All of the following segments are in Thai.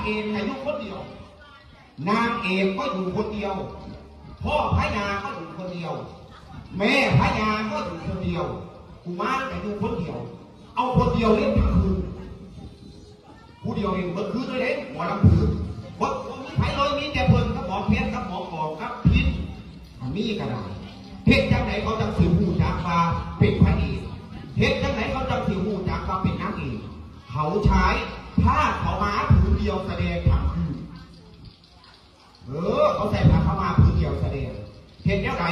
เอกให้ลูกคนเดียวนางเอกก็อยู่คนเดียวพ่อพระยาก็อยู่คนเดียวแม่พระยาก็อยู่คนเดียวกุมารก็อยู่คนเดียวเอาคนเดียวเล่นทั้งคืนผู้เดียวเองเมื่อคืนเลยเด้หมอลำพื้นวัดมีไผ่เลยมีแต่เพิ่นกับหมอเพชรกับหมอกองกับพิษมีกระดาษเพชรจังไหนเขาจังสืบหูจากมาเป็นพระเอกเพชรจังไหนเขาจังสืบหูจากมาเป็นนางเอกเขาใช้ผ้าเขาม้าผืนเดียวแสดงทั้งคืนเขาใส่ผ้าเขาม้าผืนเดียวแสดงเห็นแล้วไหน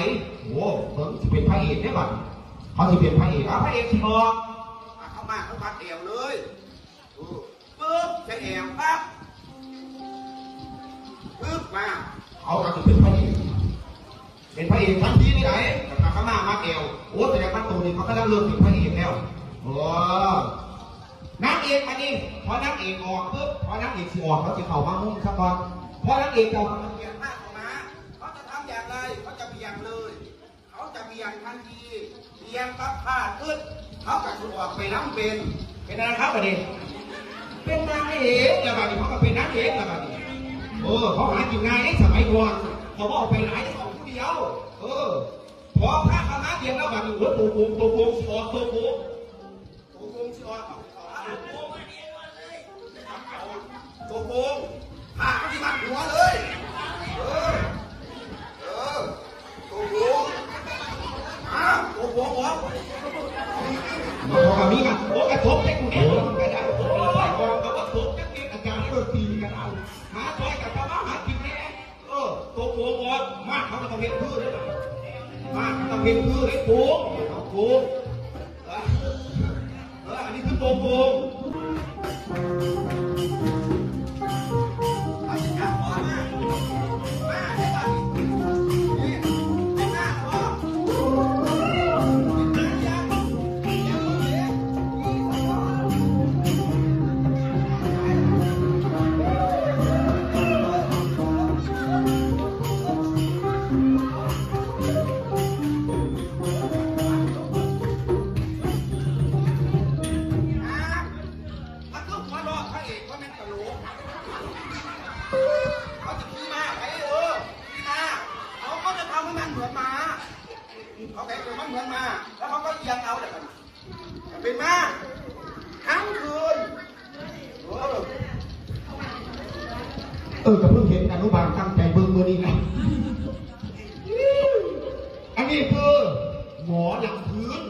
โอ้เพิ่งจะเป็นพระเอกได้บ้างเขาจะเป็นพระเอกพระเอกที่บอกเขามาเขาพัดเอวเลยปึ๊บจะเอวปั๊บปึ๊บมาเขาจะเป็นพระเอกทันทีได้ไหนแต่เขามาเอวโอ้แต่ในประตูนี่เขาก็เริ่มเป็นพระเอกแล้วโอ้นางเอกมาดิพอนางเอกออกปุ๊บพอนางเอกสิออกเขาจะเข่ามามุ่งสักก่อนพอนางเอกออกมันเปลี่ยนหน้าออกมาเขาจะทำอย่างไรเขาจะเบี่ยงเลยเขาจะเบี่ยงทันทีเบี่ยงปั๊บพลาดขึ้นเขาจะถูกออกไปน้ำเป็นอะไรครับประเด็นเป็นนางเอกแล้วบัดนี้เขาก็เป็นนางเอกแล้วบัดนี้เขาหากินง่ายสมัยก่อนเขาบอกไปหลายสองผู้เดียวพอพระคณะเดียวแล้วบัดนี้ตัวโกงสิออกตัวโกงสิออกตัวโกงผ่าที่มันหัวเลยตัวโกงตัวโกงมันมีกันโอ้กระทบได้กูเห็นมันก็ได้โอ้ยกองกระทบจังเก็บอาจารย์ก็ตีกันเอาหาซอยกับชาวบ้านหากินแน่ตัวโกงมากเขาจะต้องเห็นพื้นเลยมากต้องเห็นพื้นเลยโกงอันนี้คือตัวโกงเขาจะขี่ม้าไปขี่ม้าเขาจะทำให้มันเหมือนม้าเขาแต่งตัวมันเหมือนม้าแล้วเขาก็เอียงเอาแบบนี้เป็นม้าทั้งคืนก็เพิ่งเห็นอนุบาลตั้งใจเบิ่งมือนี้นะอันนี้คือหมอลำพื้น